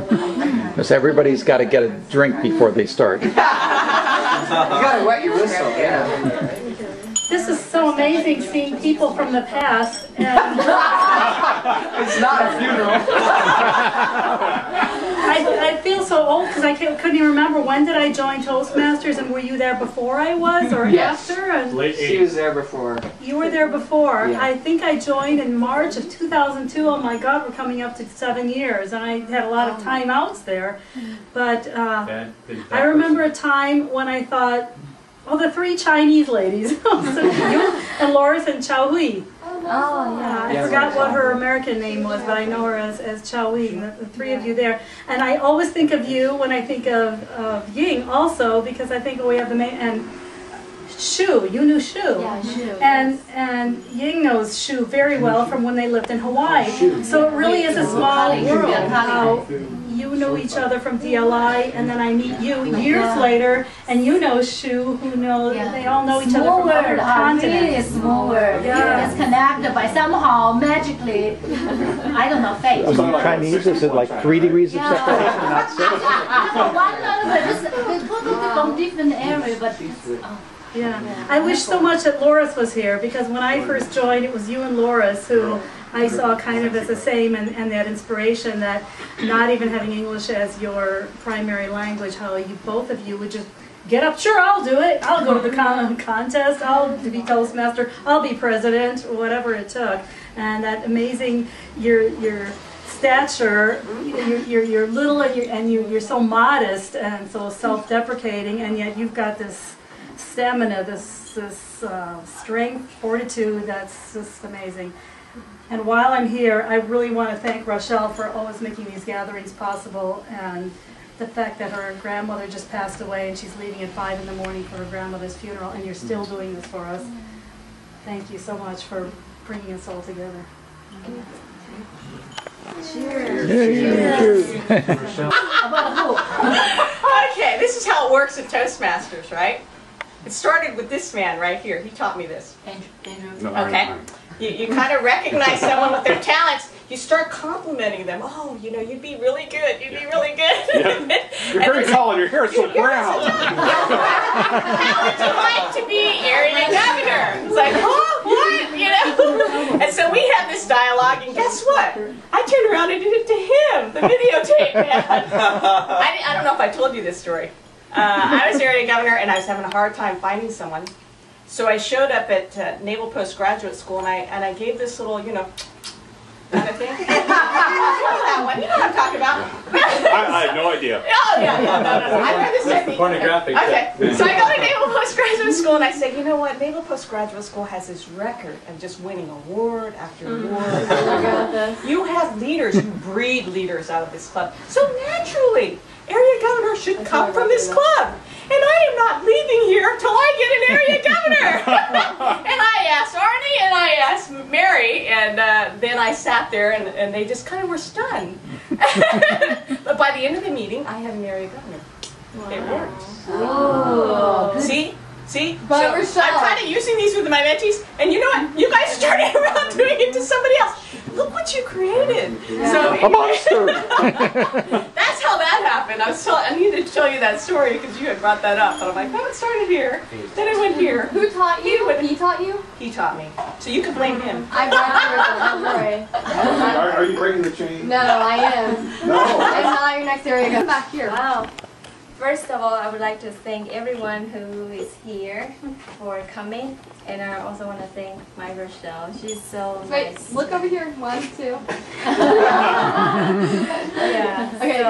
Because everybody's got to get a drink before they start. You gotta wet your whistle, yeah. This is so amazing seeing people from the past. And It's not a funeral. I feel so old because I couldn't even remember, when did I join Toastmasters, and were you there before I was or after? And Late 80s. She was there before. you were there before. Yeah. I think I joined in March of 2002. Oh my God, we're coming up to 7 years, and I had a lot of timeouts there. But I remember a time when I thought, oh, the three Chinese ladies, so you and Loris and Chao Hui. Oh, yeah. I forgot what her American name was, but I know her as Chao Hui, the three of you there. And I always think of you when I think of Ying also, because I think we have the main, and Shu, you knew Shu. Yeah, Shu. And Ying knows Shu very well from when they lived in Hawaii. So it really is a small world how you know each other from DLI, and then I meet you years later, and you know Shu, who knows, they all know each other from other continents. Really small world. Yeah. It's connected by somehow, magically, I don't know, fate. Is it Chinese? Is it like 3 degrees of separation, not 6? One another, just totally from different area, but Yeah, I wish so much that Loris was here, because when I first joined, it was you and Loris who I saw kind of as the same, and that inspiration that not even having English as your primary language, how you both of you would just get up, sure, I'll do it, I'll go to the contest, I'll be Toastmaster, I'll be president, whatever it took. And that amazing, your stature, you're little, and you're so modest and so self-deprecating, and yet you've got this stamina, this strength, fortitude, that's just amazing. And while I'm here, I really want to thank Rachelle for always making these gatherings possible, and the fact that her grandmother just passed away and she's leaving at 5 in the morning for her grandmother's funeral, and you're still doing this for us. Thank you so much for bringing us all together. cheers. Cheers. Okay, this is how it works at Toastmasters, right? It started with this man right here. He taught me this. Okay. You kind of recognize someone with their talents. You start complimenting them. Oh, you know, you'd be really good. You'd be really good. Yeah. You're very tall and your hair's so brown. How would you like to be area governor? It's like, oh, what? You know? And so we had this dialogue, and guess what? I turned around and did it to him, the videotape man. I don't know if I told you this story. I was area governor, and I was having a hard time finding someone. So I showed up at Naval Postgraduate School, and I gave this little, you know, kind of thing. You know that one. You know what I'm talking about. I have no idea. Oh, yeah. No. I read this technique. Pornographic. Okay. So I go to Naval Postgraduate School, and I say, you know what? Naval Postgraduate School has this record of just winning award after award. You have leaders. You breed leaders out of this club. So naturally, area governor should come from this club. And I am not leaving here till I get an area governor. And I asked Arnie and I asked Mary, and then I sat there and they just kind of were stunned. But by the end of the meeting, I had an area governor. Wow. It worked. Oh. See? See? But So I'm kind of using these with my mentees, and you know what? You guys started around doing it to somebody else. Look what you created. Yeah. So A monster. that's how that happened. I needed to tell you that story because you had brought that up. And I'm like, oh, it started here. Then it went here. Who taught you? He taught you? He taught me. So you can blame him. I'm don't worry. Are you breaking the chain? No, I am. No. I'm not your next area. Come back here. Wow. First of all, I would like to thank everyone who is here for coming. And I also want to thank my Rachelle. She's so nice. Wait, look over here. 1, 2. Yeah. Okay.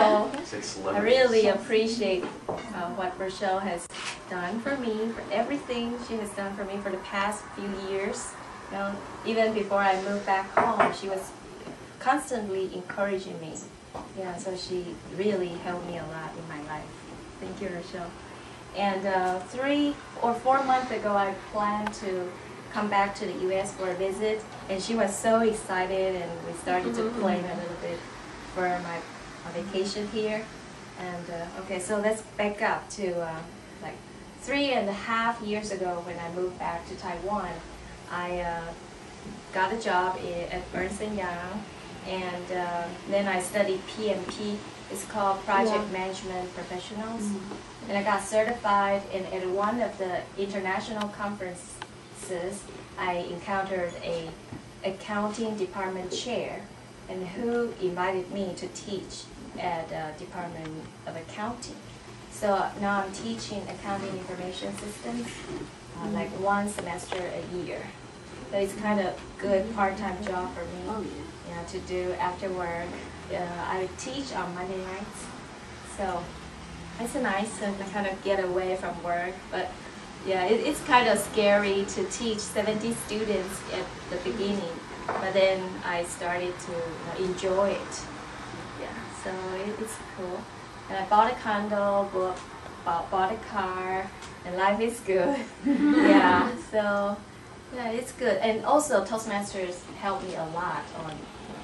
So I really appreciate what Rachelle has done for me, for everything she has done for me for the past few years. You know, even before I moved back home, she was constantly encouraging me. Yeah, so she really helped me a lot in my life. Thank you, Rachelle. And 3 or 4 months ago, I planned to come back to the U.S. for a visit, and she was so excited, and we started to plan a little bit for my vacation here. And okay, so let's back up to like 3.5 years ago when I moved back to Taiwan. I got a job at Ernst & Young, And then I studied PMP. It's called Project Management Professionals. And I got certified, and at one of the international conferences, I encountered a accounting department chair, and who invited me to teach at Department of Accounting. So now I'm teaching accounting information systems, like one semester a year. So it's kind of good part-time job for me, to do after work. I teach on Monday nights, so it's nice to kind of get away from work. But yeah, it's kind of scary to teach 70 students at the beginning, but then I started to enjoy it. Yeah, so it's cool. And I bought a condo, bought a car, and life is good. Yeah, so yeah, it's good. And also Toastmasters helped me a lot on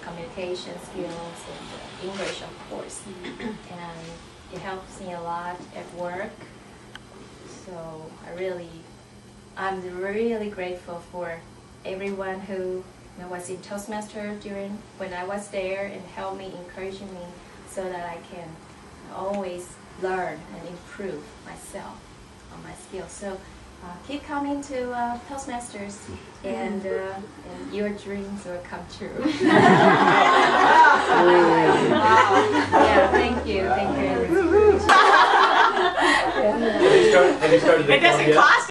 communication skills and English, of course. And it helps me a lot at work. So I'm really grateful for everyone who was in Toastmasters during when I was there and helped me, encouraging me, so that I can always learn and improve myself on my skills. So keep coming to Toastmasters, and your dreams will come true. Yeah, thank you. Have you started the It doesn't club yet? cost